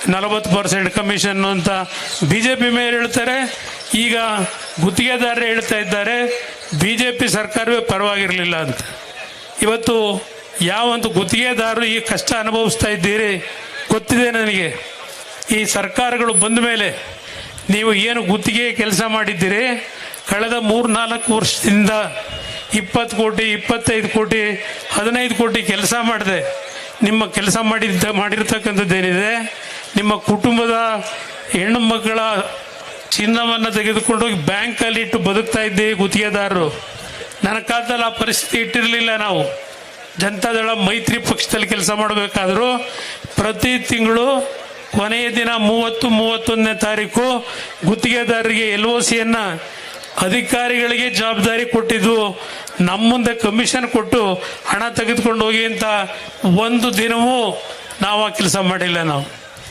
40% commission ಅಂತ BJP mayor ಹೇಳ್ತಾರೆ. ಈಗ ಗುತ್ತಿಗೆದಾರರು ಹೇಳ್ತಾ ಇದ್ದಾರೆ BJP ಸರ್ಕಾರವೇ ಪರವಾಗಿರಲಿಲ್ಲ ಅಂತ. ಇವತ್ತು ಯಾವೊಂದು ಗುತ್ತಿಗೆದಾರರು ಈ ಕಷ್ಟ ಅನುಭವಿಸ್ತಾ ಇದ್ದೀರಿ ಗೊತ್ತಿದೆ ನನಗೆ. ಈ ಸರ್ಕಾರಗಳು ಬಂದ ಮೇಲೆ ನೀವು ಏನು ಗುತ್ತಿಗೆ ಕೆಲಸ ಮಾಡಿದ್ದೀರಿ, ಕಳೆದ 3-4 ವರ್ಷದಿಂದ 20 ಕೋಟಿ 25 ಕೋಟಿ 15 ಕೋಟಿ ಕೆಲಸ ಮಾಡಿದೆ. ನಿಮ್ಮ ಕೆಲಸ ಮಾಡಿರ್ತಕ್ಕಂಥದ್ದೇನಿದೆ, ನಿಮ್ಮ ಕುಟುಂಬದ ಹೆಣ್ಣು ಮಕ್ಕಳ ಚಿನ್ನವನ್ನು ತೆಗೆದುಕೊಂಡೋಗಿ ಬ್ಯಾಂಕಲ್ಲಿ ಇಟ್ಟು ಬದುಕ್ತಾ ಇದ್ದೀವಿ ಗುತ್ತಿಗೆದಾರರು. ನನ್ನ ಕಾಲದಲ್ಲಿ ಆ ಪರಿಸ್ಥಿತಿ ಇಟ್ಟಿರಲಿಲ್ಲ. ನಾವು ಜನತಾದಳ ಮೈತ್ರಿ ಪಕ್ಷದಲ್ಲಿ ಕೆಲಸ ಮಾಡಬೇಕಾದ್ರೂ ಪ್ರತಿ ತಿಂಗಳು ಕೊನೆಯ ದಿನ 30-31ನೇ ತಾರೀಕು ಗುತ್ತಿಗೆದಾರರಿಗೆ LOCಯನ್ನು ಅಧಿಕಾರಿಗಳಿಗೆ ಜವಾಬ್ದಾರಿ ಕೊಟ್ಟಿದ್ದು. ನಮ್ಮ ಮುಂದೆ ಕಮಿಷನ್ ಕೊಟ್ಟು ಹಣ ತೆಗೆದುಕೊಂಡು ಹೋಗಿ ಅಂತ ಒಂದು ದಿನವೂ ನಾವು ಆ ಕೆಲಸ ಮಾಡಿಲ್ಲ ನಾವು.